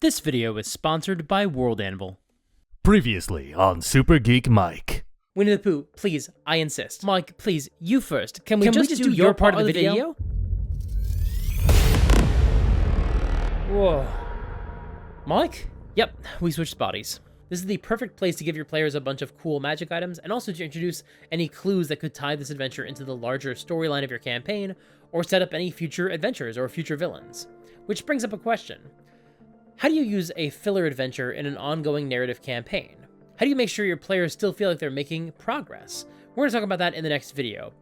This video is sponsored by World Anvil. Previously on Super Geek Mike. Winnie the Pooh, please, I insist. Mike, please, you first. Can we just do your part of the video? Whoa. Mike? Yep, we switched bodies. This is the perfect place to give your players a bunch of cool magic items, and also to introduce any clues that could tie this adventure into the larger storyline of your campaign, or set up any future adventures or future villains. Which brings up a question. How do you use a filler adventure in an ongoing narrative campaign? How do you make sure your players still feel like they're making progress? We're going to talk about that in the next video.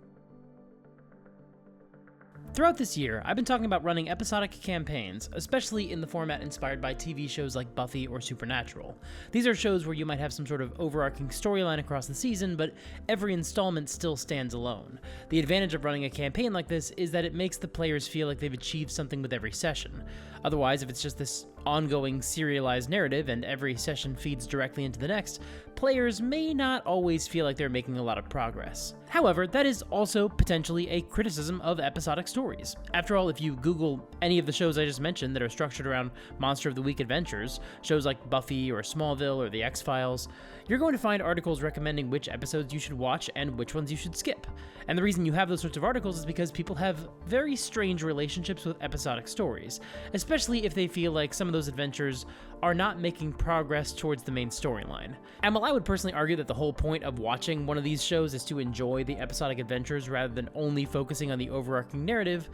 Throughout this year, I've been talking about running episodic campaigns, especially in the format inspired by TV shows like Buffy or Supernatural. These are shows where you might have some sort of overarching storyline across the season, but every installment still stands alone. The advantage of running a campaign like this is that it makes the players feel like they've achieved something with every session. Otherwise, if it's just this ongoing serialized narrative and every session feeds directly into the next, players may not always feel like they're making a lot of progress. However, that is also potentially a criticism of episodic stories. After all, if you Google any of the shows I just mentioned that are structured around Monster of the Week adventures, shows like Buffy or Smallville or The X-Files, you're going to find articles recommending which episodes you should watch and which ones you should skip. And the reason you have those sorts of articles is because people have very strange relationships with episodic stories, especially if they feel like some of those adventures are not making progress towards the main storyline. And while I would personally argue that the whole point of watching one of these shows is to enjoy the episodic adventures rather than only focusing on the overarching narrative,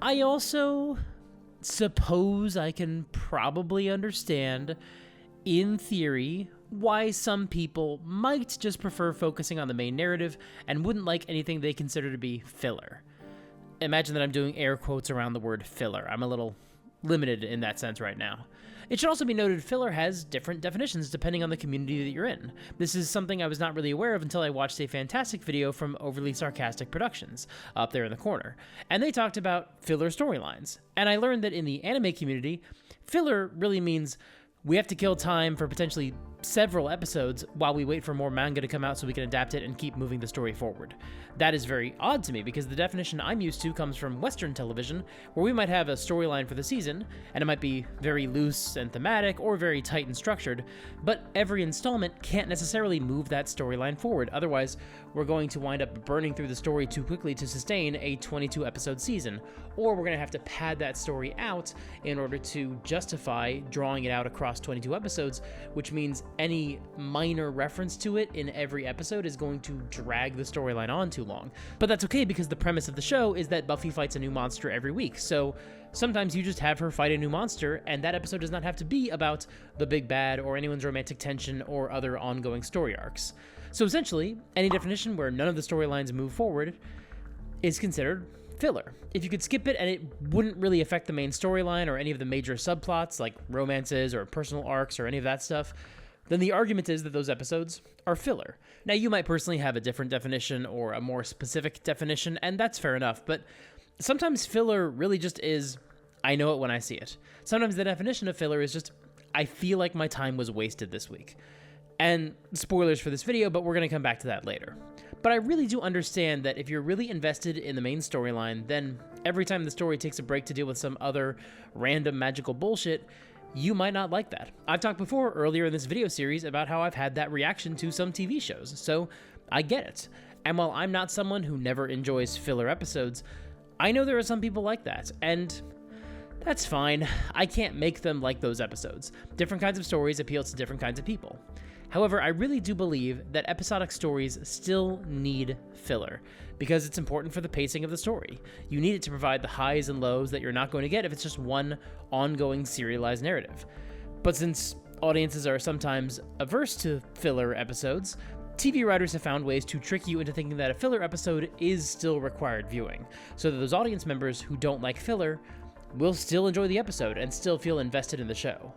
I also suppose I can probably understand, in theory, why some people might just prefer focusing on the main narrative and wouldn't like anything they consider to be filler. Imagine that I'm doing air quotes around the word filler. I'm a little limited in that sense right now. It should also be noted filler has different definitions depending on the community that you're in. This is something I was not really aware of until I watched a fantastic video from Overly Sarcastic Productions, up there in the corner, and they talked about filler storylines. And I learned that in the anime community, filler really means we have to kill time for potentially several episodes while we wait for more manga to come out so we can adapt it and keep moving the story forward. That is very odd to me because the definition I'm used to comes from Western television, where we might have a storyline for the season, and it might be very loose and thematic or very tight and structured, but every installment can't necessarily move that storyline forward. Otherwise, we're going to wind up burning through the story too quickly to sustain a 22-episode season, or we're going to have to pad that story out in order to justify drawing it out across 22 episodes, which means any minor reference to it in every episode is going to drag the storyline on too long. But that's okay because the premise of the show is that Buffy fights a new monster every week, so sometimes you just have her fight a new monster, and that episode does not have to be about the big bad or anyone's romantic tension or other ongoing story arcs. So essentially, any definition where none of the storylines move forward is considered filler. If you could skip it and it wouldn't really affect the main storyline or any of the major subplots like romances or personal arcs or any of that stuff, then the argument is that those episodes are filler. Now, you might personally have a different definition or a more specific definition, and that's fair enough, but sometimes filler really just is, I know it when I see it. Sometimes the definition of filler is just, I feel like my time was wasted this week. And spoilers for this video, but we're going to come back to that later. But I really do understand that if you're really invested in the main storyline, then every time the story takes a break to deal with some other random magical bullshit, you might not like that. I've talked before earlier in this video series about how I've had that reaction to some TV shows, so I get it. And while I'm not someone who never enjoys filler episodes, I know there are some people like that, and that's fine. I can't make them like those episodes. Different kinds of stories appeal to different kinds of people. However, I really do believe that episodic stories still need filler, because it's important for the pacing of the story. You need it to provide the highs and lows that you're not going to get if it's just one ongoing serialized narrative. But since audiences are sometimes averse to filler episodes, TV writers have found ways to trick you into thinking that a filler episode is still required viewing, so that those audience members who don't like filler will still enjoy the episode and still feel invested in the show.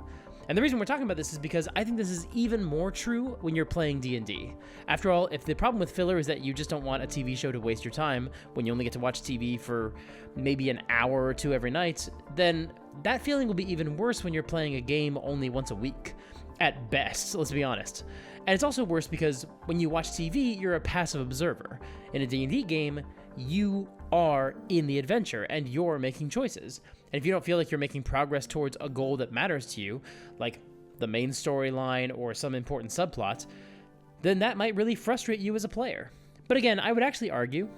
And the reason we're talking about this is because I think this is even more true when you're playing D&D. After all, if the problem with filler is that you just don't want a TV show to waste your time when you only get to watch TV for maybe an hour or two every night, then that feeling will be even worse when you're playing a game only once a week. At best, let's be honest. And it's also worse because when you watch TV, you're a passive observer. In a D&D game, you are in the adventure and you're making choices. And if you don't feel like you're making progress towards a goal that matters to you, like the main storyline or some important subplot, then that might really frustrate you as a player. But again, I would actually argue,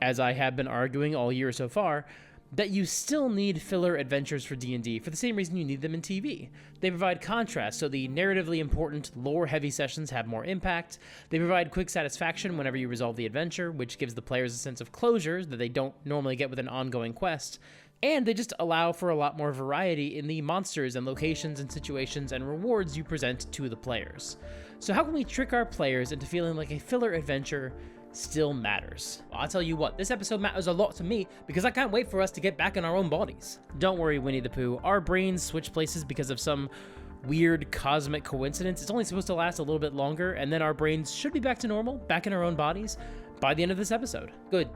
as I have been arguing all year so far, that you still need filler adventures for D&D for the same reason you need them in TV. They provide contrast, so the narratively important, lore-heavy sessions have more impact. They provide quick satisfaction whenever you resolve the adventure, which gives the players a sense of closure that they don't normally get with an ongoing quest. And they just allow for a lot more variety in the monsters and locations and situations and rewards you present to the players. So how can we trick our players into feeling like a filler adventure still matters? Well, I'll tell you what, this episode matters a lot to me because I can't wait for us to get back in our own bodies. Don't worry, Winnie the Pooh, our brains switch places because of some weird cosmic coincidence. It's only supposed to last a little bit longer, and then our brains should be back to normal, back in our own bodies, by the end of this episode. Good,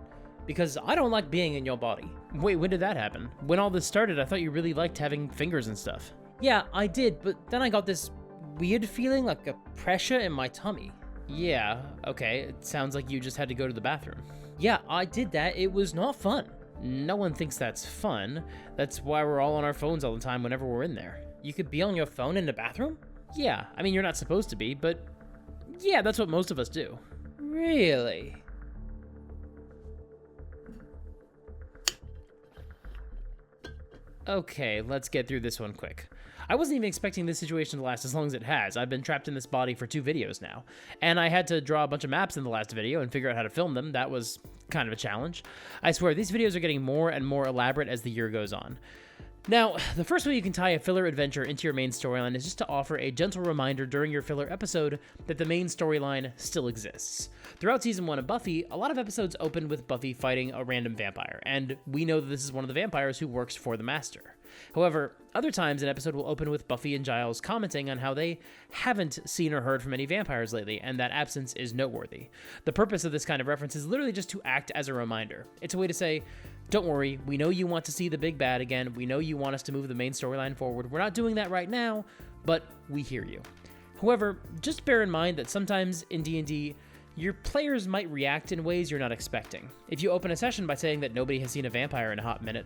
because I don't like being in your body. Wait, when did that happen? When all this started, I thought you really liked having fingers and stuff. Yeah, I did, but then I got this weird feeling like a pressure in my tummy. Yeah, okay, it sounds like you just had to go to the bathroom. Yeah, I did that. It was not fun. No one thinks that's fun. That's why we're all on our phones all the time whenever we're in there. You could be on your phone in the bathroom? Yeah, I mean, you're not supposed to be, but yeah, that's what most of us do. Really? Okay, let's get through this one quick. I wasn't even expecting this situation to last as long as it has. I've been trapped in this body for 2 videos now, and I had to draw a bunch of maps in the last video and figure out how to film them. That was kind of a challenge. I swear, these videos are getting more and more elaborate as the year goes on. Now, the first way you can tie a filler adventure into your main storyline is just to offer a gentle reminder during your filler episode that the main storyline still exists. Throughout Season 1 of Buffy, a lot of episodes opened with Buffy fighting a random vampire, and we know that this is one of the vampires who works for the Master. However, other times an episode will open with Buffy and Giles commenting on how they haven't seen or heard from any vampires lately, and that absence is noteworthy. The purpose of this kind of reference is literally just to act as a reminder. It's a way to say, don't worry, we know you want to see the big bad again, we know you want us to move the main storyline forward, we're not doing that right now, but we hear you. However, just bear in mind that sometimes in D&D, your players might react in ways you're not expecting. If you open a session by saying that nobody has seen a vampire in a hot minute,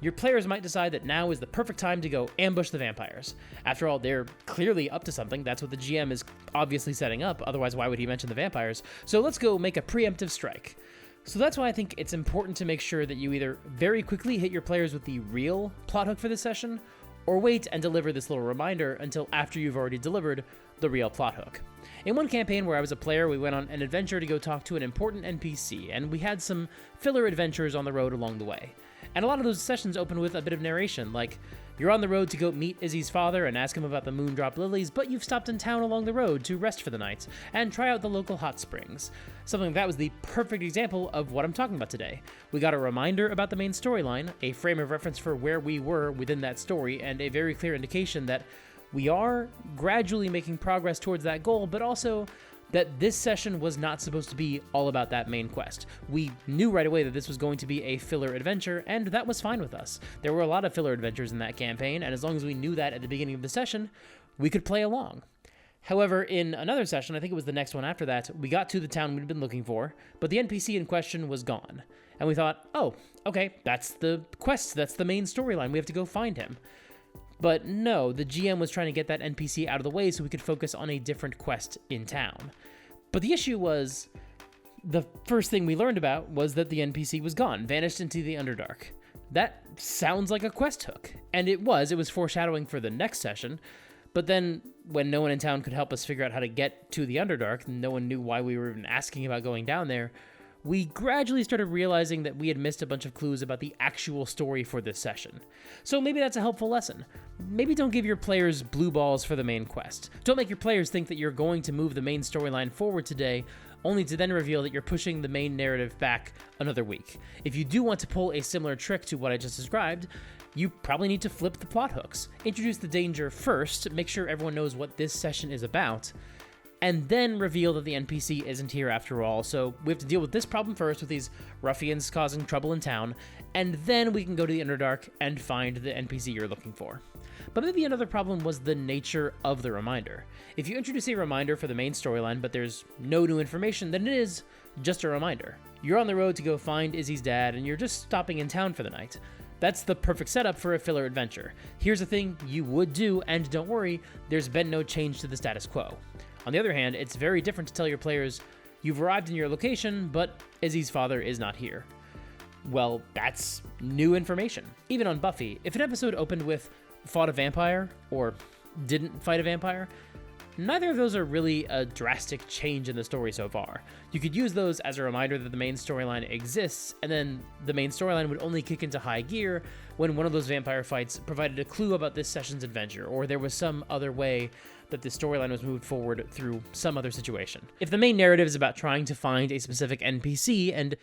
your players might decide that now is the perfect time to go ambush the vampires. After all, they're clearly up to something. That's what the GM is obviously setting up. Otherwise, why would he mention the vampires? So let's go make a preemptive strike. So that's why I think it's important to make sure that you either very quickly hit your players with the real plot hook for this session, or wait and deliver this little reminder until after you've already delivered the real plot hook. In one campaign where I was a player, we went on an adventure to go talk to an important NPC, and we had some filler adventures on the road along the way. And a lot of those sessions open with a bit of narration, like, you're on the road to go meet Izzy's father and ask him about the Moondrop Lilies, but you've stopped in town along the road to rest for the night and try out the local hot springs. Something that was the perfect example of what I'm talking about today. We got a reminder about the main storyline, a frame of reference for where we were within that story, and a very clear indication that we are gradually making progress towards that goal, but also that this session was not supposed to be all about that main quest. We knew right away that this was going to be a filler adventure, and that was fine with us. There were a lot of filler adventures in that campaign, and as long as we knew that at the beginning of the session, we could play along. However, in another session, I think it was the next one after that, we got to the town we'd been looking for, but the NPC in question was gone. And we thought, oh, okay, that's the quest, that's the main storyline, we have to go find him. But no, the GM was trying to get that NPC out of the way so we could focus on a different quest in town. But the issue was, the first thing we learned about was that the NPC was gone, vanished into the Underdark. That sounds like a quest hook, and it was foreshadowing for the next session, but then when no one in town could help us figure out how to get to the Underdark, no one knew why we were even asking about going down there, we gradually started realizing that we had missed a bunch of clues about the actual story for this session. So maybe that's a helpful lesson. Maybe don't give your players blue balls for the main quest. Don't make your players think that you're going to move the main storyline forward today, only to then reveal that you're pushing the main narrative back another week. If you do want to pull a similar trick to what I just described, you probably need to flip the plot hooks. Introduce the danger first, make sure everyone knows what this session is about, and then reveal that the NPC isn't here after all, so we have to deal with this problem first with these ruffians causing trouble in town, and then we can go to the Underdark and find the NPC you're looking for. But maybe another problem was the nature of the reminder. If you introduce a reminder for the main storyline, but there's no new information, then it is just a reminder. You're on the road to go find Izzy's dad, and you're just stopping in town for the night. That's the perfect setup for a filler adventure. Here's the thing you would do, and don't worry, there's been no change to the status quo. On the other hand, it's very different to tell your players, you've arrived in your location, but Izzy's father is not here. Well, that's new information. Even on Buffy, if an episode opened with fought a vampire, or didn't fight a vampire, neither of those are really a drastic change in the story so far. You could use those as a reminder that the main storyline exists, and then the main storyline would only kick into high gear when one of those vampire fights provided a clue about this session's adventure, or there was some other way that the storyline was moved forward through some other situation. If the main narrative is about trying to find a specific NPC, and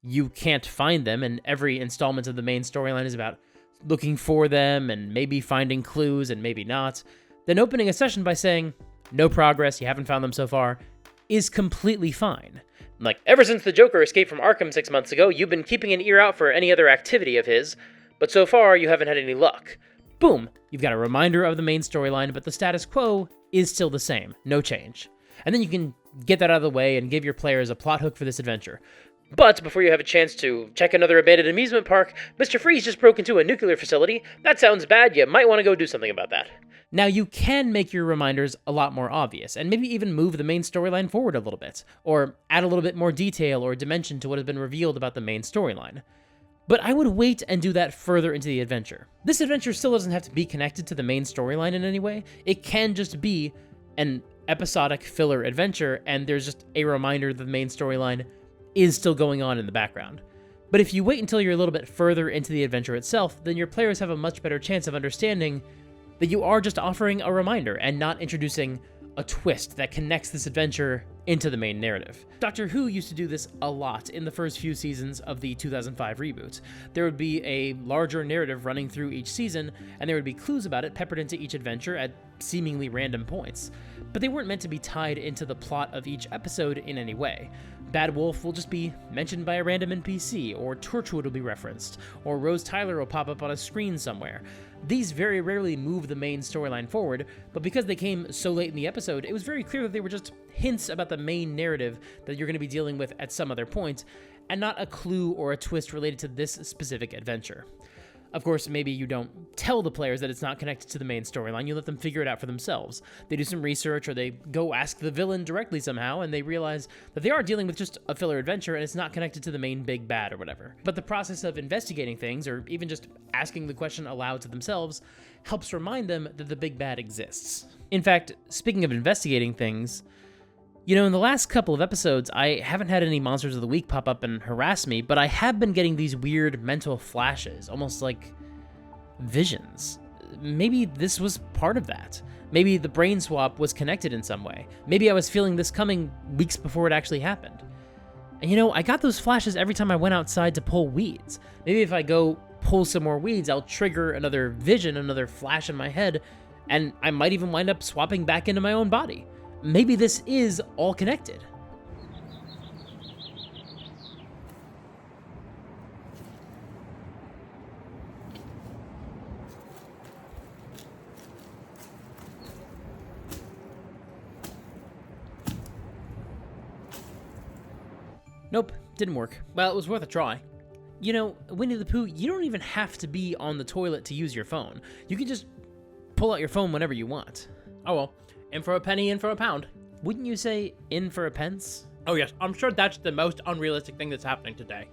you can't find them, and every installment of the main storyline is about looking for them, and maybe finding clues, and maybe not, then opening a session by saying, no progress, you haven't found them so far, is completely fine. Like, ever since the Joker escaped from Arkham 6 months ago, you've been keeping an ear out for any other activity of his, but so far you haven't had any luck. Boom, you've got a reminder of the main storyline, but the status quo is still the same, no change. And then you can get that out of the way and give your players a plot hook for this adventure. But before you have a chance to check another abandoned amusement park, Mr. Freeze just broke into a nuclear facility. That sounds bad, you might want to go do something about that. Now, you can make your reminders a lot more obvious, and maybe even move the main storyline forward a little bit, or add a little bit more detail or dimension to what has been revealed about the main storyline. But I would wait and do that further into the adventure. This adventure still doesn't have to be connected to the main storyline in any way. It can just be an episodic filler adventure, and there's just a reminder that the main storyline is still going on in the background. But if you wait until you're a little bit further into the adventure itself, then your players have a much better chance of understanding that you are just offering a reminder and not introducing a twist that connects this adventure into the main narrative. Doctor Who used to do this a lot in the first few seasons of the 2005 reboot. There would be a larger narrative running through each season, and there would be clues about it peppered into each adventure at seemingly random points. But they weren't meant to be tied into the plot of each episode in any way. Bad Wolf will just be mentioned by a random NPC, or Torchwood will be referenced, or Rose Tyler will pop up on a screen somewhere. These very rarely move the main storyline forward, but because they came so late in the episode, it was very clear that they were just hints about the main narrative that you're going to be dealing with at some other point, and not a clue or a twist related to this specific adventure. Of course, maybe you don't tell the players that it's not connected to the main storyline, you let them figure it out for themselves. They do some research, or they go ask the villain directly somehow, and they realize that they are dealing with just a filler adventure and it's not connected to the main big bad or whatever. But the process of investigating things, or even just asking the question aloud to themselves, helps remind them that the big bad exists. In fact, speaking of investigating things, in the last couple of episodes, I haven't had any Monsters of the Week pop up and harass me, but I have been getting these weird mental flashes, almost like visions. Maybe this was part of that. Maybe the brain swap was connected in some way. Maybe I was feeling this coming weeks before it actually happened. And I got those flashes every time I went outside to pull weeds. Maybe if I go pull some more weeds, I'll trigger another vision, another flash in my head, and I might even wind up swapping back into my own body. Maybe this is all connected. Nope, didn't work. Well, it was worth a try. Winnie the Pooh, you don't even have to be on the toilet to use your phone. You can just pull out your phone whenever you want. Oh well. In for a penny, in for a pound. Wouldn't you say in for a pence? Oh yes, I'm sure that's the most unrealistic thing that's happening today.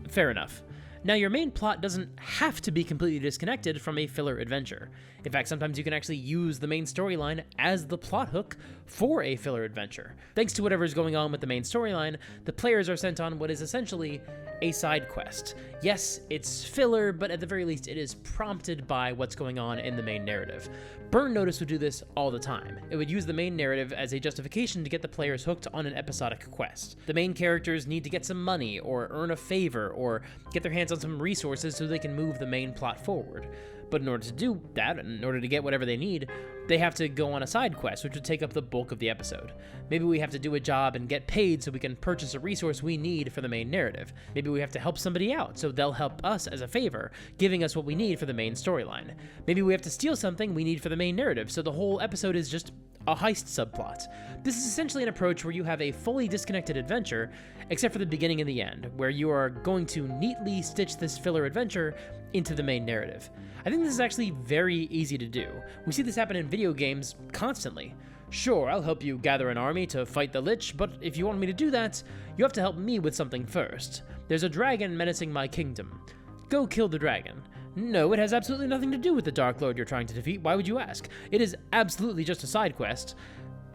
Fair enough. Now, your main plot doesn't have to be completely disconnected from a filler adventure. In fact, sometimes you can actually use the main storyline as the plot hook for a filler adventure. Thanks to whatever's going on with the main storyline, the players are sent on what is essentially a side quest. Yes, it's filler, but at the very least, it is prompted by what's going on in the main narrative. Burn Notice would do this all the time. It would use the main narrative as a justification to get the players hooked on an episodic quest. The main characters need to get some money, or earn a favor, or get their hands on some resources so they can move the main plot forward. But in order to do that, in order to get whatever they need, they have to go on a side quest, which would take up the bulk of the episode. Maybe we have to do a job and get paid so we can purchase a resource we need for the main narrative. Maybe we have to help somebody out, so they'll help us as a favor, giving us what we need for the main storyline. Maybe we have to steal something we need for the main narrative, so the whole episode is just a heist subplot. This is essentially an approach where you have a fully disconnected adventure, except for the beginning and the end, where you are going to neatly stitch this filler adventure into the main narrative. I think this is actually very easy to do. We see this happen in video games constantly. Sure, I'll help you gather an army to fight the Lich, but if you want me to do that, you have to help me with something first. There's a dragon menacing my kingdom. Go kill the dragon. No, it has absolutely nothing to do with the Dark Lord you're trying to defeat. Why would you ask? It is absolutely just a side quest.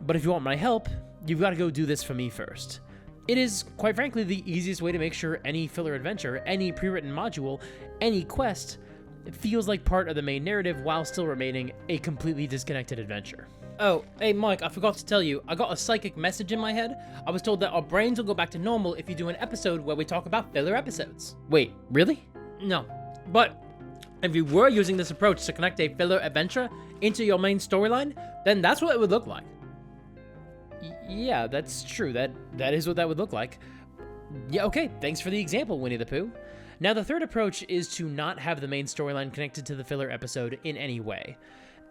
But if you want my help, you've got to go do this for me first. It is, quite frankly, the easiest way to make sure any filler adventure, any pre-written module, any quest feels like part of the main narrative while still remaining a completely disconnected adventure. Oh, hey Mike, I forgot to tell you, I got a psychic message in my head. I was told that our brains will go back to normal if you do an episode where we talk about filler episodes. Wait, really? No, but if you were using this approach to connect a filler adventure into your main storyline, then that's what it would look like. Yeah, that's true. That is what that would look like. Yeah, okay, thanks for the example, Winnie the Pooh. Now, the third approach is to not have the main storyline connected to the filler episode in any way.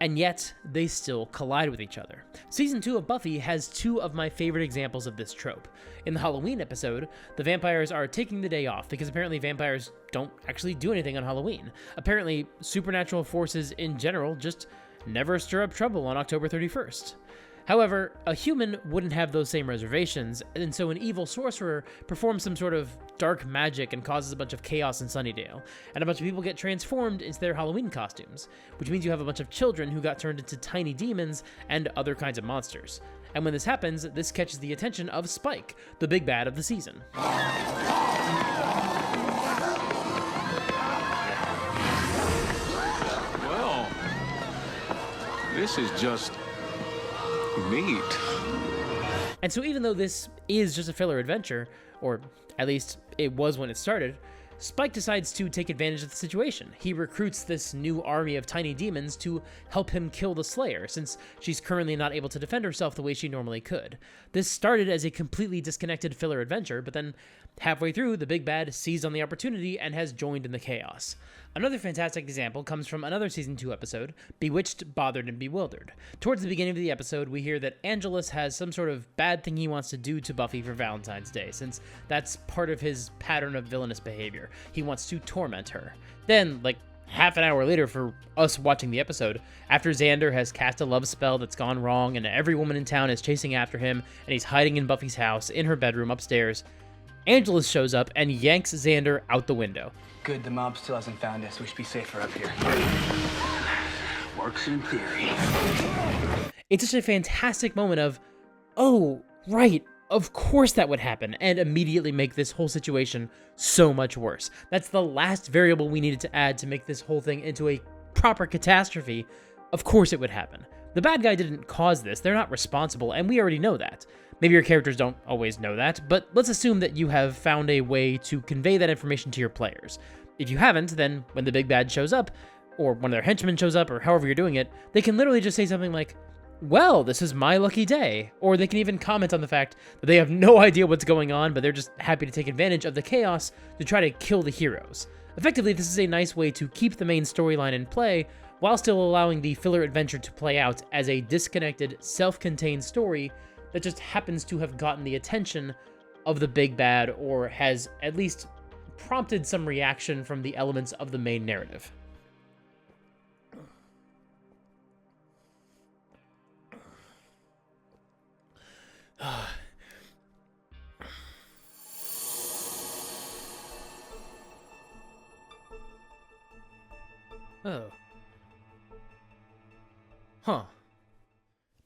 And yet, they still collide with each other. Season 2 of Buffy has two of my favorite examples of this trope. In the Halloween episode, the vampires are taking the day off because apparently vampires don't actually do anything on Halloween. Apparently, supernatural forces in general just never stir up trouble on October 31st. However, a human wouldn't have those same reservations, and so an evil sorcerer performs some sort of dark magic and causes a bunch of chaos in Sunnydale, and a bunch of people get transformed into their Halloween costumes, which means you have a bunch of children who got turned into tiny demons and other kinds of monsters. And when this happens, this catches the attention of Spike, the big bad of the season. Well, this is just neat. And so even though this is just a filler adventure, or at least it was when it started, Spike decides to take advantage of the situation. He recruits this new army of tiny demons to help him kill the Slayer, since she's currently not able to defend herself the way she normally could. This started as a completely disconnected filler adventure, but then halfway through, the big bad seized on the opportunity and has joined in the chaos. Another fantastic example comes from another Season 2 episode, Bewitched, Bothered, and Bewildered. Towards the beginning of the episode, we hear that Angelus has some sort of bad thing he wants to do to Buffy for Valentine's Day, since that's part of his pattern of villainous behavior. He wants to torment her. Then, like half an hour later for us watching the episode, after Xander has cast a love spell that's gone wrong and every woman in town is chasing after him, and he's hiding in Buffy's house, in her bedroom upstairs, Angelus shows up and yanks Xander out the window. Good, the mob still hasn't found us. We should be safer up here. Works in theory. It's such a fantastic moment of, oh, right, of course that would happen, and immediately make this whole situation so much worse. That's the last variable we needed to add to make this whole thing into a proper catastrophe. Of course it would happen. The bad guy didn't cause this, they're not responsible, and we already know that. Maybe your characters don't always know that, but let's assume that you have found a way to convey that information to your players. If you haven't, then when the big bad shows up, or one of their henchmen shows up, or however you're doing it, they can literally just say something like, well, this is my lucky day. Or they can even comment on the fact that they have no idea what's going on, but they're just happy to take advantage of the chaos to try to kill the heroes. Effectively, this is a nice way to keep the main storyline in play, while still allowing the filler adventure to play out as a disconnected, self-contained story that just happens to have gotten the attention of the big bad, or has at least prompted some reaction from the elements of the main narrative. Oh. Huh.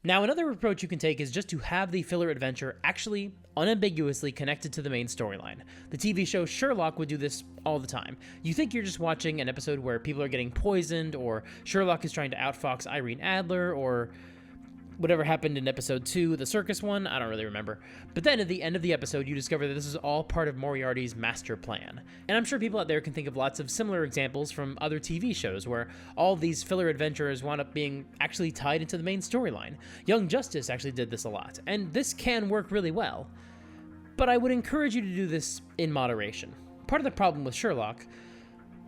Now, another approach you can take is just to have the filler adventure actually unambiguously connected to the main storyline. The TV show Sherlock would do this all the time. You think you're just watching an episode where people are getting poisoned, or Sherlock is trying to outfox Irene Adler, or whatever happened in episode 2, the circus one, I don't really remember. But then at the end of the episode, you discover that this is all part of Moriarty's master plan. And I'm sure people out there can think of lots of similar examples from other TV shows where all these filler adventures wound up being actually tied into the main storyline. Young Justice actually did this a lot, and this can work really well. But I would encourage you to do this in moderation. Part of the problem with Sherlock,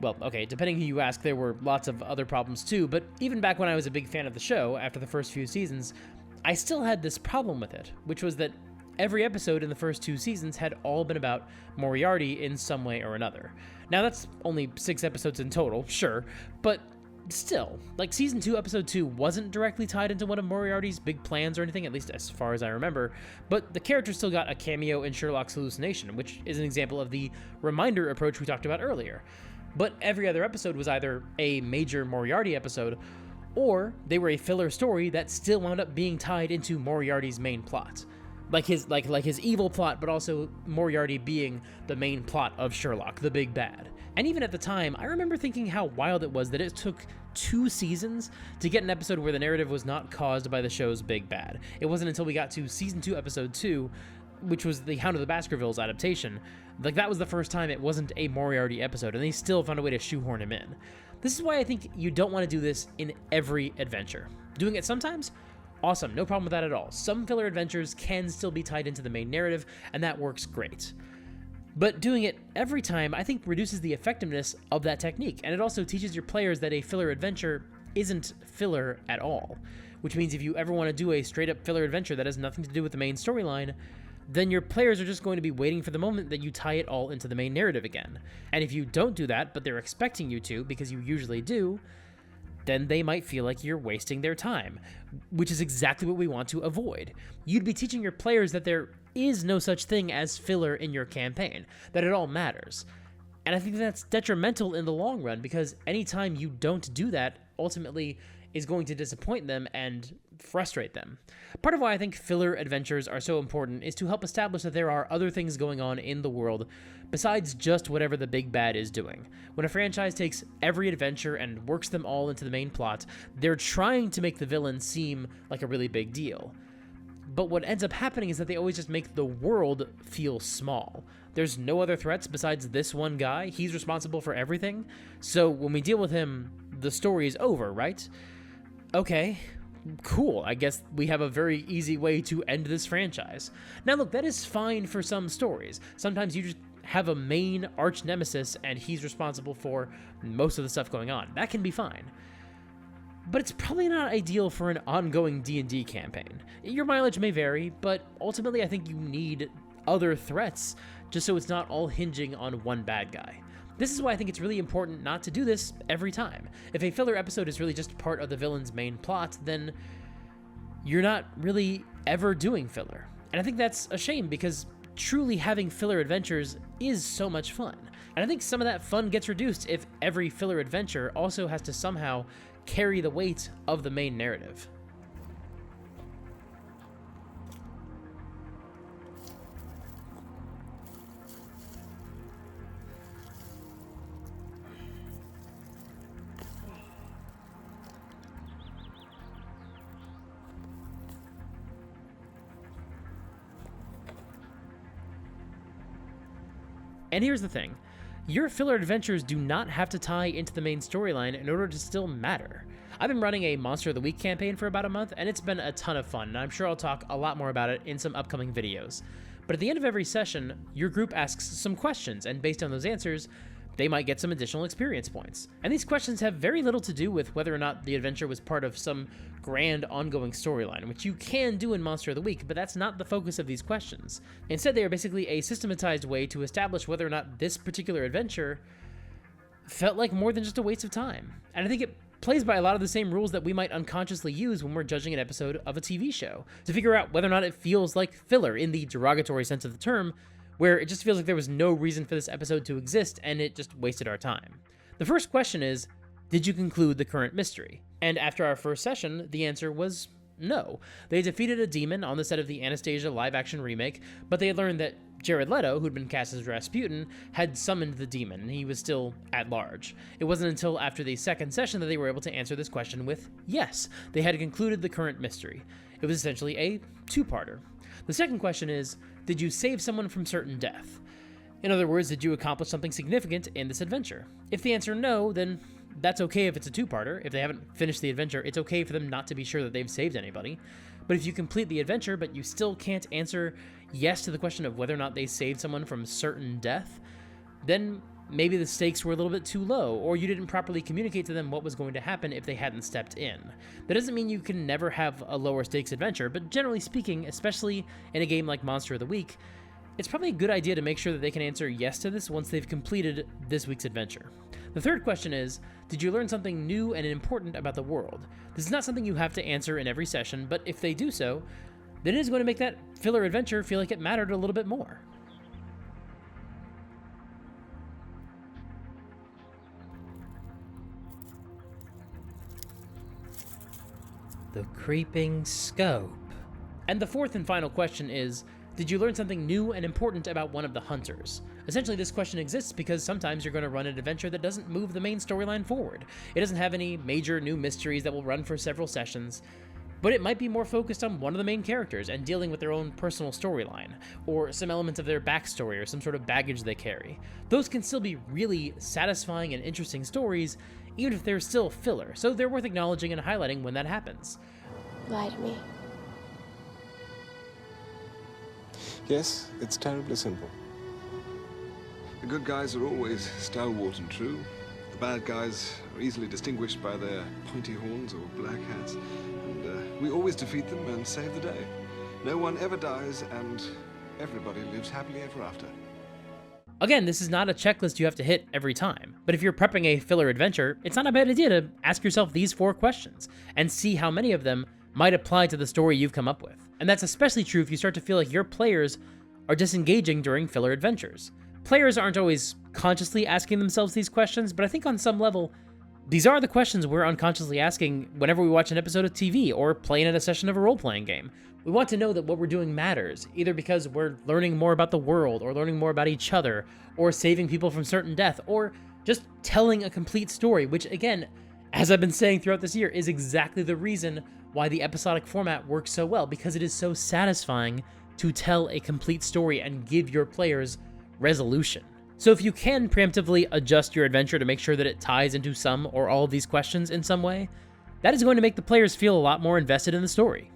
well, okay, depending who you ask, there were lots of other problems too, but even back when I was a big fan of the show, after the first few seasons, I still had this problem with it, which was that every episode in the first 2 seasons had all been about Moriarty in some way or another. Now that's only 6 episodes in total, sure, but still, like season 2, episode 2 wasn't directly tied into one of Moriarty's big plans or anything, at least as far as I remember, but the character still got a cameo in Sherlock's hallucination, which is an example of the reminder approach we talked about earlier. But every other episode was either a major Moriarty episode, or they were a filler story that still wound up being tied into Moriarty's main plot. Like his evil plot, but also Moriarty being the main plot of Sherlock, the big bad. And even at the time, I remember thinking how wild it was that it took 2 seasons to get an episode where the narrative was not caused by the show's big bad. It wasn't until we got to season 2, episode 2, which was the Hound of the Baskervilles adaptation, like that was the first time it wasn't a Moriarty episode, and they still found a way to shoehorn him in. This is why I think you don't want to do this in every adventure. Doing it sometimes? Awesome, no problem with that at all. Some filler adventures can still be tied into the main narrative, and that works great. But doing it every time, I think, reduces the effectiveness of that technique, and it also teaches your players that a filler adventure isn't filler at all. Which means if you ever want to do a straight-up filler adventure that has nothing to do with the main storyline, then your players are just going to be waiting for the moment that you tie it all into the main narrative again. And if you don't do that, but they're expecting you to, because you usually do, then they might feel like you're wasting their time, which is exactly what we want to avoid. You'd be teaching your players that there is no such thing as filler in your campaign, that it all matters. And I think that's detrimental in the long run, because anytime you don't do that, ultimately is going to disappoint them and frustrate them. Part of why I think filler adventures are so important is to help establish that there are other things going on in the world besides just whatever the big bad is doing. When a franchise takes every adventure and works them all into the main plot, they're trying to make the villain seem like a really big deal. But what ends up happening is that they always just make the world feel small. There's no other threats besides this one guy. He's responsible for everything. So when we deal with him, the story is over, right? Okay, cool. I guess we have a very easy way to end this franchise. Now look, that is fine for some stories. Sometimes you just have a main arch nemesis and he's responsible for most of the stuff going on. That can be fine. But it's probably not ideal for an ongoing D&D campaign. Your mileage may vary, but ultimately I think you need other threats just so it's not all hinging on one bad guy. This is why I think it's really important not to do this every time. If a filler episode is really just part of the villain's main plot, then you're not really ever doing filler. And I think that's a shame because truly having filler adventures is so much fun. And I think some of that fun gets reduced if every filler adventure also has to somehow carry the weight of the main narrative. And here's the thing, your filler adventures do not have to tie into the main storyline in order to still matter. I've been running a Monster of the Week campaign for about a month, and it's been a ton of fun, and I'm sure I'll talk a lot more about it in some upcoming videos. But at the end of every session, your group asks some questions, and based on those answers, they might get some additional experience points. And these questions have very little to do with whether or not the adventure was part of some grand ongoing storyline, which you can do in Monster of the Week, but that's not the focus of these questions. Instead, they are basically a systematized way to establish whether or not this particular adventure felt like more than just a waste of time. And I think it plays by a lot of the same rules that we might unconsciously use when we're judging an episode of a TV show, to figure out whether or not it feels like filler in the derogatory sense of the term, where it just feels like there was no reason for this episode to exist and it just wasted our time. The first question is, did you conclude the current mystery? And after our first session, the answer was no. They defeated a demon on the set of the Anastasia live-action remake, but they had learned that Jared Leto, who'd been cast as Rasputin, had summoned the demon, and he was still at large. It wasn't until after the second session that they were able to answer this question with yes. They had concluded the current mystery. It was essentially a two-parter. The second question is, did you save someone from certain death? In other words, did you accomplish something significant in this adventure? If the answer no, then that's okay if it's a two-parter. If they haven't finished the adventure, it's okay for them not to be sure that they've saved anybody. But if you complete the adventure, but you still can't answer yes to the question of whether or not they saved someone from certain death, then maybe the stakes were a little bit too low, or you didn't properly communicate to them what was going to happen if they hadn't stepped in. That doesn't mean you can never have a lower stakes adventure, but generally speaking, especially in a game like Monster of the Week, it's probably a good idea to make sure that they can answer yes to this once they've completed this week's adventure. The third question is, did you learn something new and important about the world? This is not something you have to answer in every session, but if they do so, then it is going to make that filler adventure feel like it mattered a little bit more. The creeping scope. And the fourth and final question is, did you learn something new and important about one of the hunters? Essentially, this question exists because sometimes you're going to run an adventure that doesn't move the main storyline forward. It doesn't have any major new mysteries that will run for several sessions, but it might be more focused on one of the main characters and dealing with their own personal storyline, or some elements of their backstory or some sort of baggage they carry. Those can still be really satisfying and interesting stories, even if they're still filler, so they're worth acknowledging and highlighting when that happens. Lie to me. Yes, it's terribly simple. The good guys are always stalwart and true. The bad guys are easily distinguished by their pointy horns or black hats. And we always defeat them and save the day. No one ever dies, and everybody lives happily ever after. Again, this is not a checklist you have to hit every time, but if you're prepping a filler adventure, it's not a bad idea to ask yourself these 4 questions and see how many of them might apply to the story you've come up with. And that's especially true if you start to feel like your players are disengaging during filler adventures. Players aren't always consciously asking themselves these questions, but I think on some level, these are the questions we're unconsciously asking whenever we watch an episode of TV or play in a session of a role-playing game. We want to know that what we're doing matters, either because we're learning more about the world, or learning more about each other, or saving people from certain death, or just telling a complete story, which again, as I've been saying throughout this year, is exactly the reason why the episodic format works so well, because it is so satisfying to tell a complete story and give your players resolution. So if you can preemptively adjust your adventure to make sure that it ties into some or all of these questions in some way, that is going to make the players feel a lot more invested in the story.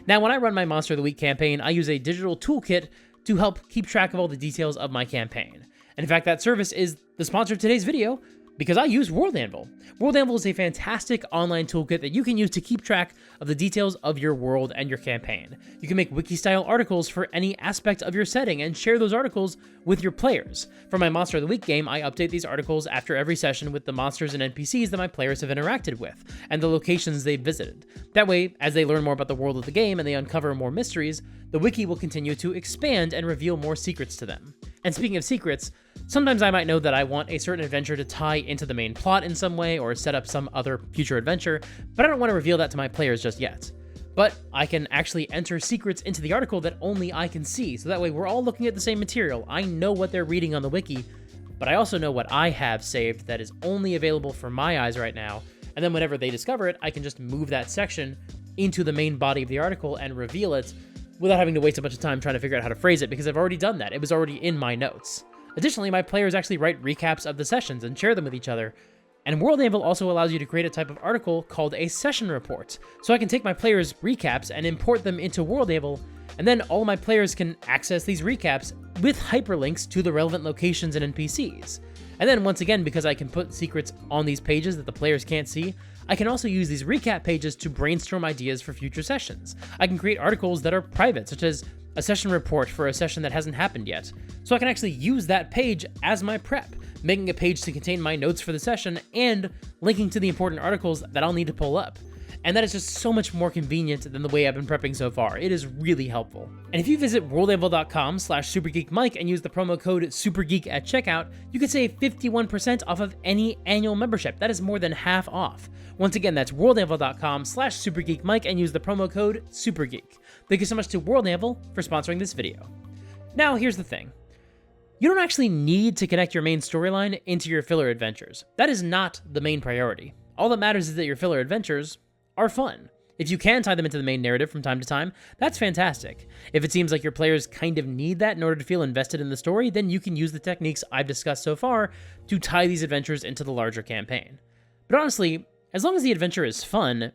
Now, when I run my Monster of the Week campaign, I use a digital toolkit to help keep track of all the details of my campaign. And in fact, that service is the sponsor of today's video, because I use World Anvil. World Anvil is a fantastic online toolkit that you can use to keep track of the details of your world and your campaign. You can make wiki-style articles for any aspect of your setting and share those articles with your players. For my Monster of the Week game, I update these articles after every session with the monsters and NPCs that my players have interacted with, and the locations they've visited. That way, as they learn more about the world of the game and they uncover more mysteries, the wiki will continue to expand and reveal more secrets to them. And speaking of secrets, sometimes I might know that I want a certain adventure to tie into the main plot in some way or set up some other future adventure, but I don't want to reveal that to my players just yet. But I can actually enter secrets into the article that only I can see, so that way we're all looking at the same material. I know what they're reading on the wiki, but I also know what I have saved that is only available for my eyes right now, and then whenever they discover it, I can just move that section into the main body of the article and reveal it without having to waste a bunch of time trying to figure out how to phrase it, because I've already done that. It was already in my notes. Additionally, my players actually write recaps of the sessions and share them with each other. And World Anvil also allows you to create a type of article called a session report. So I can take my players' recaps and import them into World Anvil, and then all my players can access these recaps with hyperlinks to the relevant locations and NPCs. And then once again, because I can put secrets on these pages that the players can't see, I can also use these recap pages to brainstorm ideas for future sessions. I can create articles that are private, such as a session report for a session that hasn't happened yet. So I can actually use that page as my prep, making a page to contain my notes for the session and linking to the important articles that I'll need to pull up. And that is just so much more convenient than the way I've been prepping so far. It is really helpful. And if you visit worldanvil.com/supergeekmike and use the promo code SUPERGEEK at checkout, you can save 51% off of any annual membership. That is more than half off. Once again, that's worldanvil.com/supergeekmike and use the promo code SUPERGEEK. Thank you so much to World Anvil for sponsoring this video. Now, here's the thing. You don't actually need to connect your main storyline into your filler adventures. That is not the main priority. All that matters is that your filler adventures are fun. If you can tie them into the main narrative from time to time, that's fantastic. If it seems like your players kind of need that in order to feel invested in the story, then you can use the techniques I've discussed so far to tie these adventures into the larger campaign. But honestly, as long as the adventure is fun,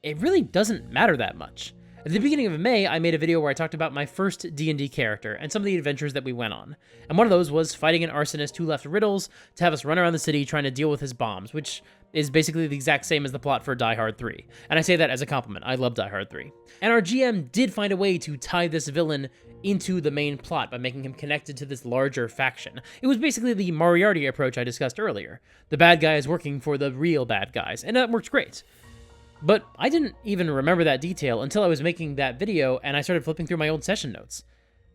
it really doesn't matter that much. At the beginning of May, I made a video where I talked about my first D&D character and some of the adventures that we went on. And one of those was fighting an arsonist who left riddles to have us run around the city trying to deal with his bombs, which is basically the exact same as the plot for Die Hard 3. And I say that as a compliment. I love Die Hard 3. And our GM did find a way to tie this villain into the main plot by making him connected to this larger faction. It was basically the Moriarty approach I discussed earlier. The bad guys working for the real bad guys, and that worked great. But I didn't even remember that detail until I was making that video and I started flipping through my old session notes.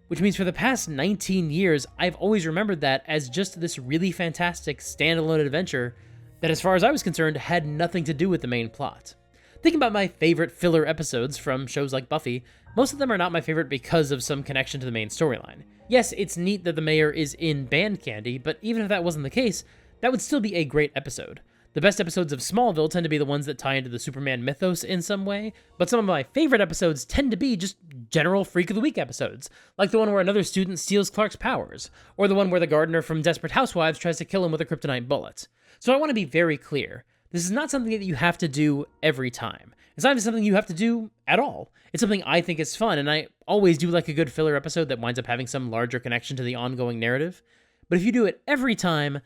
Which means for the past 19 years, I've always remembered that as just this really fantastic standalone adventure that, as far as I was concerned, had nothing to do with the main plot. Thinking about my favorite filler episodes from shows like Buffy, most of them are not my favorite because of some connection to the main storyline. Yes, it's neat that the mayor is in Band Candy, but even if that wasn't the case, that would still be a great episode. The best episodes of Smallville tend to be the ones that tie into the Superman mythos in some way, but some of my favorite episodes tend to be just general Freak of the Week episodes, like the one where another student steals Clark's powers, or the one where the gardener from Desperate Housewives tries to kill him with a kryptonite bullet. So I want to be very clear. This is not something that you have to do every time. It's not even something you have to do at all. It's something I think is fun, and I always do like a good filler episode that winds up having some larger connection to the ongoing narrative. But if you do it every time,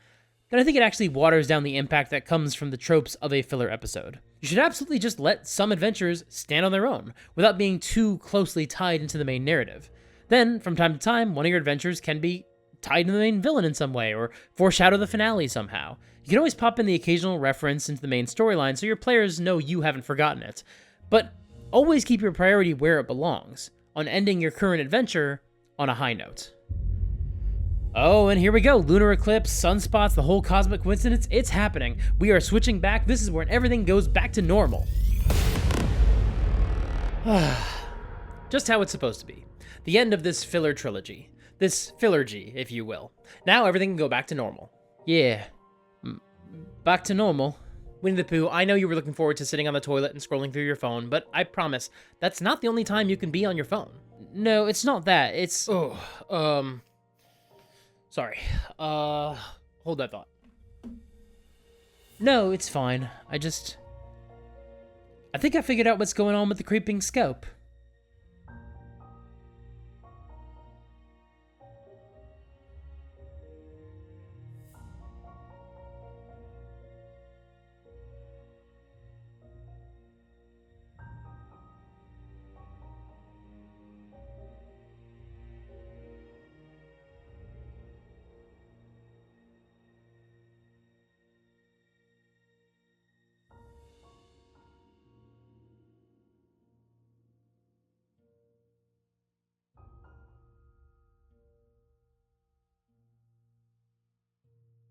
then I think it actually waters down the impact that comes from the tropes of a filler episode. You should absolutely just let some adventures stand on their own, without being too closely tied into the main narrative. Then, from time to time, one of your adventures can be tied to the main villain in some way, or foreshadow the finale somehow. You can always pop in the occasional reference into the main storyline so your players know you haven't forgotten it. But always keep your priority where it belongs, on ending your current adventure on a high note. Oh, and here we go. Lunar eclipse, sunspots, the whole cosmic coincidence. It's happening. We are switching back. This is when everything goes back to normal. Just how it's supposed to be. The end of this filler trilogy. This fillergy, if you will. Now everything can go back to normal. Yeah. Back to normal. Winnie the Pooh, I know you were looking forward to sitting on the toilet and scrolling through your phone, but I promise, that's not the only time you can be on your phone. No, it's not that. It's... Sorry. Hold that thought. No, it's fine. I think I figured out what's going on with the creeping scope.